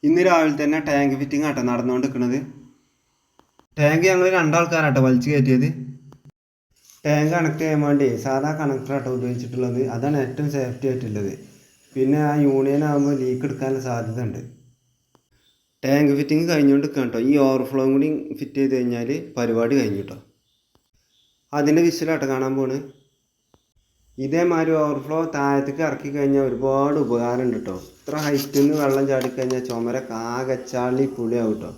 ഇന്ന് രാവിലെ തന്നെ ടാങ്ക് ഫിറ്റിംഗ് ആട്ടോ നടന്നുകൊണ്ടിരിക്കുന്നത്. ടാങ്ക് ഞങ്ങൾ രണ്ടാൾക്കാരാട്ടോ വലിച്ചു കയറ്റിയത്. ടാങ്ക് കണക്ട് ചെയ്യാൻ വേണ്ടി സാധാ കണക്ടറാട്ടോ ഉപയോഗിച്ചിട്ടുള്ളത്. അതാണ് ഏറ്റവും സേഫ്റ്റി ആയിട്ടുള്ളത്. പിന്നെ ആ യൂണിയൻ ആകുമ്പോൾ ലീക്ക് എടുക്കാനുള്ള സാധ്യത ഉണ്ട്. ടാങ്ക് ഫിറ്റിംഗ് കഴിഞ്ഞുകൊണ്ടിരിക്കണം കേട്ടോ. ഈ ഓവർഫ്ലോയും കൂടി ഫിറ്റ് ചെയ്ത് കഴിഞ്ഞാൽ പരിപാടി കഴിഞ്ഞു കേട്ടോ. അതിൻ്റെ വിഷലാട്ടോ കാണാൻ പോണ്. ഇതേമാതിരി ഓവർഫ്ലോ താഴത്തേക്ക് ഇറക്കി കഴിഞ്ഞാൽ ഒരുപാട് ഉപകാരമുണ്ട് കേട്ടോ. ഇത്ര ഹൈറ്റിൽ നിന്ന് വെള്ളം ചാടിക്കഴിഞ്ഞാൽ ചുമരൊക്കെ ആകെ ചളി പുളിയാവും കേട്ടോ.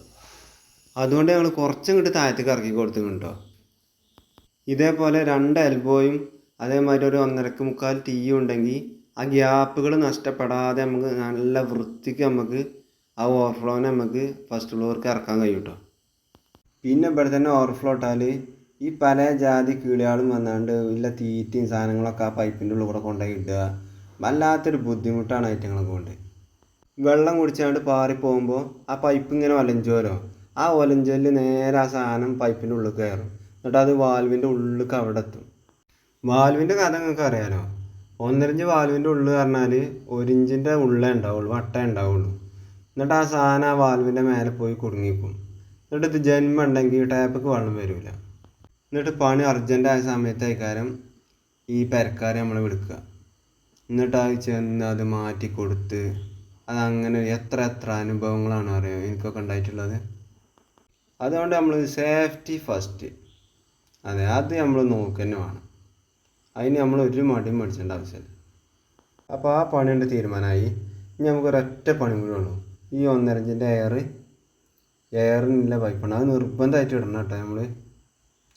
അതുകൊണ്ട് ഞങ്ങൾ കുറച്ചിങ്ങോട്ട് താഴത്തേക്ക് ഇറക്കി കൊടുത്തിട്ടുണ്ട് കേട്ടോ. ഇതേപോലെ 2 എൽബോയും അതേമാതിരി ഒരു 1.25 ടീയും ഉണ്ടെങ്കിൽ ആ ഗ്യാപ്പുകൾ നഷ്ടപ്പെടാതെ നമുക്ക് നല്ല വൃത്തിക്ക് നമുക്ക് ആ ഓവർഫ്ലോനെ നമുക്ക് ഫസ്റ്റ് ഫ്ലോർക്ക് ഇറക്കാൻ കഴിയും കേട്ടോ. പിന്നെ ഇവിടെ തന്നെ ഓവർഫ്ലോ ഇട്ടാൽ ഈ പല ജാതി കീളികളും വന്നാണ്ട് ഇല്ല തീറ്റയും സാധനങ്ങളൊക്കെ ആ പൈപ്പിൻ്റെ ഉള്ളിൽ കൂടെ കൊണ്ടുപോയി ഇടുക. വല്ലാത്തൊരു ബുദ്ധിമുട്ടാണ് ഐറ്റങ്ങളൊക്കെ കൊണ്ട്. വെള്ളം കുടിച്ചാണ്ട് പാറി പോകുമ്പോൾ ആ പൈപ്പ് ഇങ്ങനെ ഒലഞ്ചുമല്ലോ. ആ ഒലഞ്ചലിൽ നേരെ ആ സാധനം പൈപ്പിൻ്റെ ഉള്ളിൽ കയറും. എന്നിട്ട് അത് വാൽവിൻ്റെ ഉള്ളിലേക്ക് അവിടെ എത്തും. വാൽവിൻ്റെ കഥ നിങ്ങൾക്ക് അറിയാലോ. 1.5 ഇഞ്ച് വാൽവിൻ്റെ ഉള്ളിൽ പറഞ്ഞാൽ 1 ഇഞ്ചിൻ്റെ ഉള്ളേ ഉണ്ടാവുള്ളൂ, വട്ടേ ഉണ്ടാവുള്ളൂ. എന്നിട്ട് ആ സാധനം ആ വാൽവിൻ്റെ മേലെ പോയി കുടുങ്ങിക്കും. എന്നിട്ട് ഇത് ജന്മം ഉണ്ടെങ്കിൽ ടാപ്പിക്ക് വെള്ളം വരില്ല. എന്നിട്ട് പണി അർജൻറ്റായ സമയത്തായിക്കാരം ഈ പെരക്കാരെ നമ്മൾ വിളിക്കുക. എന്നിട്ട് അത് ചെന്ന് അത് മാറ്റി കൊടുത്ത് അതങ്ങനെ എത്ര അനുഭവങ്ങളാണ് അറിയാം എനിക്കൊക്കെ ഉണ്ടായിട്ടുള്ളത്. അതുകൊണ്ട് നമ്മൾ സേഫ്റ്റി ഫസ്റ്റ്. അതെ, അത് നമ്മൾ നോക്കുക തന്നെ വേണം. അതിന് നമ്മൾ ഒരു മടിയും മേടിച്ചേണ്ട ആവശ്യമില്ല. അപ്പോൾ ആ പണിയുടെ തീരുമാനമായി. ഇനി നമുക്കൊരൊറ്റ പണി കൂടെ ഉള്ളൂ. ഈ 1.5 ഇഞ്ചിൻ്റെ എയറിനുള്ള പൈപ്പാണ്. അത് നിർബന്ധമായിട്ട് ഇടണം കേട്ടോ. നമ്മൾ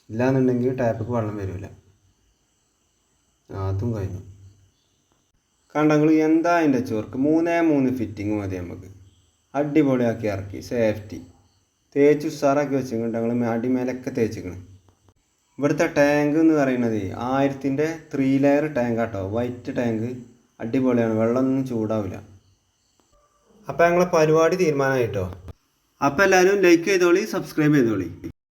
ഇല്ലയെന്നുണ്ടെങ്കിൽ ടാപ്പിക്ക് വെള്ളം വരില്ല. അതും കഴിഞ്ഞു. കണ്ടെങ്കിൽ എന്താ അതിൻ്റെ ചോർക്ക് 3 ഫിറ്റിങ് മതി നമുക്ക്. അടിപൊളിയാക്കി ഇറക്കി സേഫ്റ്റി തേച്ച് ഉസാറാക്കി വെച്ചിട്ടുണ്ട്. ഞങ്ങൾ അടിമേലൊക്കെ തേച്ചിക്കണം. ഇവിടുത്തെ ടാങ്ക് എന്ന് പറയുന്നത് 1000-ൻ്റെ 3 ലെയർ ടാങ്ക് കേട്ടോ. വൈറ്റ് ടാങ്ക് അടിപൊളിയാണ്, വെള്ളമൊന്നും ചൂടാവില്ല. അപ്പോൾ ഞങ്ങളെ പരിപാടി തീരുമാനമായിട്ടോ. അപ്പോൾ എല്ലാവരും ലൈക്ക് ചെയ്തോളി, സബ്സ്ക്രൈബ് ചെയ്തോളി.